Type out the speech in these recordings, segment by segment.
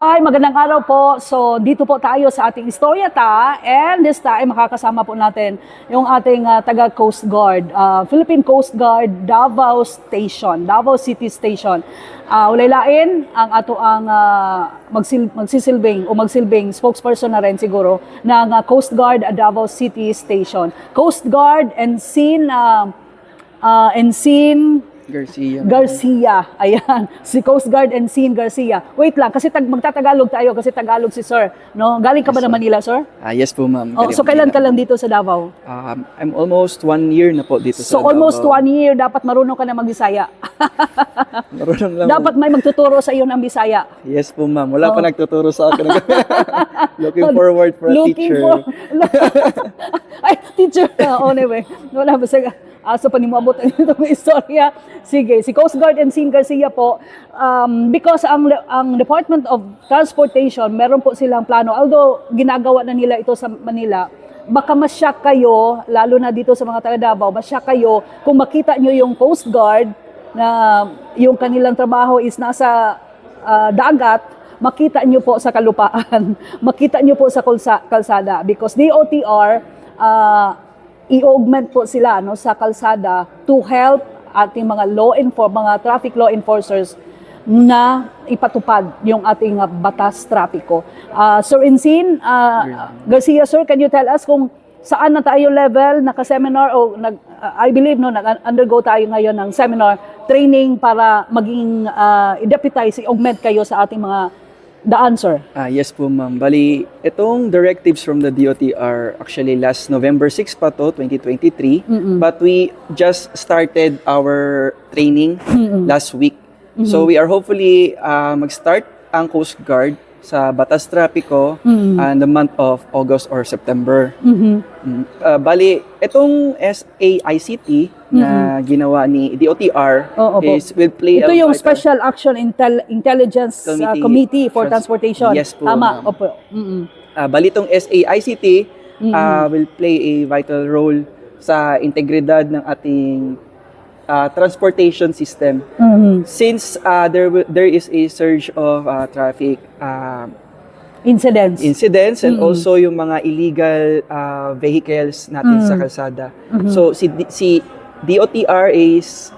Hi, magandang araw po. So, dito po tayo sa ating istoryata and this time makakasama po natin yung ating taga Coast Guard, Philippine Coast Guard Davao Station, Davao City Station. Ulaylain ang ato ang magsilbing spokesperson na rin siguro ng Coast Guard Davao City Station. Coast Guard Ensign Garcia. Ayan. Si Coast Guard Ensign Garcia. Wait lang, kasi magtatagalog tayo kasi Tagalog si Sir. No? Galing ka ba ng Manila, Sir? Yes po, ma'am. Oh, so kailan ka lang dito sa Davao? I'm almost 1 year na po dito sa So almost Davao. 1 year, dapat marunong ka na mag-Bisaya. Marunong lang. Dapat may magtuturo sa iyo ng Bisaya. Yes po, ma'am. Wala pa nagtuturo sa akin. Looking forward for a teacher. Ay, teacher. Anyway, wala ba sa so panimabot ang itong istorya. Sige, si Coast Guard Ensign Garcia po, because ang Department of Transportation, meron po silang plano, although ginagawa na nila ito sa Manila, baka masyak kayo, lalo na dito sa mga taga Davao, masyak kayo kung makita nyo yung Coast Guard na yung kanilang trabaho is nasa dagat, makita nyo po sa kalupaan, makita nyo po sa kalsada because DOTR, i-augment po sila no, sa kalsada to help ating mga traffic law enforcers na ipatupad yung ating batas trapiko. Sir Ensign Garcia, sir, can you tell us kung saan na tayo level, naka-seminar o I believe no, nag-undergo tayo ngayon ng seminar, training para maging i-deputize, i-augment kayo sa ating mga daan, sir? Yes po, ma'am. Bali, itong directives from the DOTR actually last November 6 pa to, 2023. But we just started our training last week. So we are hopefully mag-start ang Coast Guard sa Batas Trapiko in the month of August or September. Bali, itong SAICT na ginawa ni DOTR will play ito yung Special Action Intelligence Committee for Transportation. Yes po. Tama. Opo. Bali, itong SAICT will play a vital role sa integridad ng ating transportation system. Since there is a surge of traffic incidents and also yung mga illegal vehicles natin sa kalsada. So si DOTR is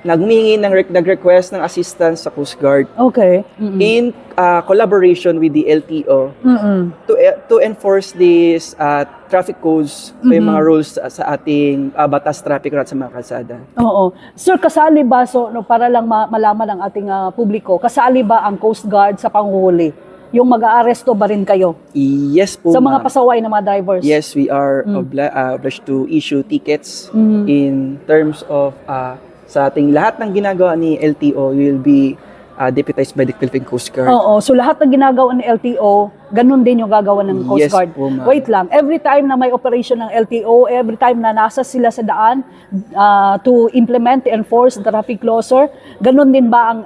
naghumingi nag-request ng assistance sa Coast Guard. Okay. In collaboration with the LTO to enforce these traffic codes o yung mga rules sa ating batas traffic at sa mga kalsada. Oo. Sir, kasali ba, so, no, para lang malaman ng ating publiko, kasali ba ang Coast Guard sa panguhuli? Yung mag-aaresto ba rin kayo? Yes po, sa mga pasaway ng mga drivers? Yes, we are obliged to issue tickets in terms of sa ating lahat ng ginagawa ni LTO will be deputized by the Philippine Coast Guard. Oo, so lahat ng ginagawa ni LTO, ganun din yung gagawa ng Coast Yes Guard. po, ma'am. Wait lang, every time na may operation ng LTO, every time na nasa sila sa daan to implement, to enforce the traffic law, sir, ganun din ba ang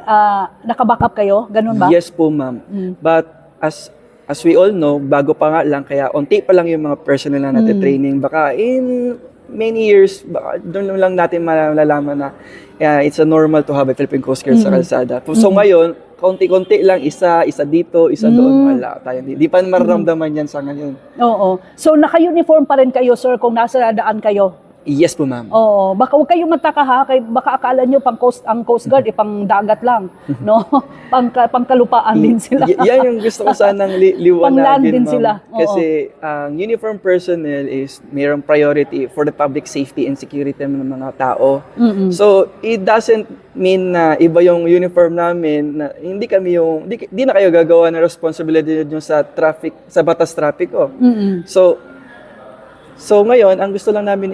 nakabackup kayo? Ganun ba? Yes po, ma'am. But as we all know, bago pa nga lang, kaya unti pa lang yung mga personnel na natin training, baka in many years, baka doon lang natin malalaman na it's a normal to have a Philippine Coast Guard sa kalsada. So ngayon, konti-konti lang, isa dito, isa doon, wala tayo. Di pa mararamdaman yan sa ngayon. Oo. So naka-uniform pa rin kayo, sir, kung nasa daan kayo? Yes po, ma'am. Oo, baka huwag kayong mataka ha, kay baka akala nyo ang Coast Guard pang dagat lang, no? Pangkalupaan din sila. Yan yung gusto ko sanang liwanagin, Pang-land din ma'am. sila. Oo. Kasi ang uniform personnel is mayroong priority for the public safety and security ng mga tao. So, it doesn't mean na iba yung uniform namin, na hindi na kayo gagawa ng responsibility nyo sa traffic, sa batas trapiko. So ngayon, ang gusto lang namin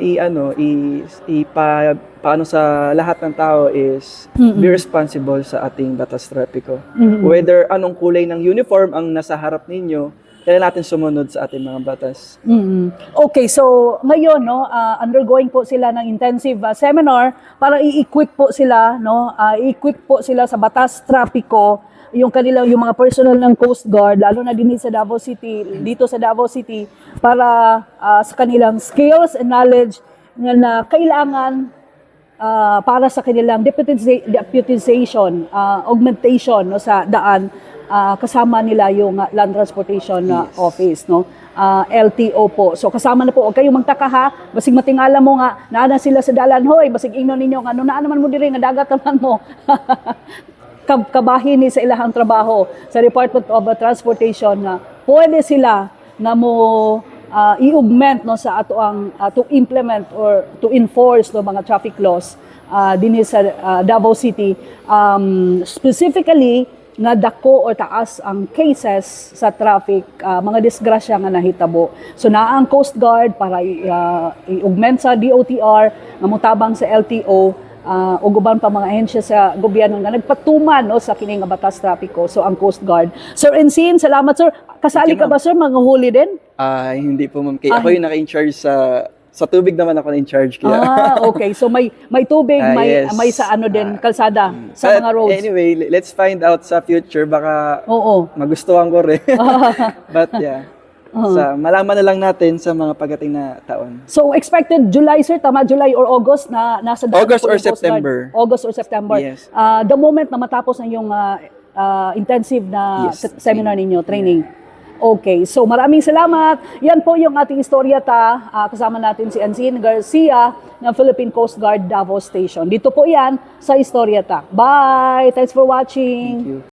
paano sa lahat ng tao is be responsible sa ating batas trapiko. Whether anong kulay ng uniform ang nasa harap ninyo, kailangan natin sumunod sa ating mga batas. Okay, so ngayon no, undergoing po sila ng intensive seminar para i-equip po sila, no? I-equip po sila sa batas trapiko yung mga personnel ng Coast Guard, lalo na din sa Davao City, dito sa Davao City, para sa kanilang skills and knowledge na kailangan para sa kanilang deputization, augmentation no, sa daan, kasama nila yung Land Transportation Office, no? LTO po. So kasama na po, huwag kayong magtaka ha, basig matingala mo nga, naana sila sa dalan, hoy, basig ingnon ninyo, ano na naman mo diri, nga dagat naman mo. Kabahin ni sa ilahang trabaho sa Department of Transportation na pwede sila na mo i-augment no sa ato ang to implement or to enforce no mga traffic laws dinhi sa Davao City, specifically nga dako or taas ang cases sa traffic, mga disgrasya nga nahitabo. So naa ang Coast Guard para i-augment sa DOTR nga motabang sa LTO o uban pa mga ahensya sa gobyerno nga nagpatuman no sa kini nga batas trapiko. So ang Coast Guard. Sir Ensign, salamat sir. Kasali ka ba sir mga huli din? Hindi po ma'am. Kaya ako yung naka-in-charge sa tubig naman ako na-in-charge. Kaya. Okay. So may tubig, Yes. may sa ano din, kalsada, sa mga roads. Anyway, let's find out sa future. Baka magustuhan ko rin. But yeah. Malaman na lang natin sa mga pagating na taon. So expected July sir, tama, July or August na nasa August or September. August or September. Yes. The moment na matapos na yung intensive na seminar ninyo, training. Okay, so maraming salamat. Yan po yung ating istoryata. Kasama natin si Ensign Garcia ng Philippine Coast Guard Davao Station. Dito po yan sa istoryata. Bye! Thanks for watching. Thank you.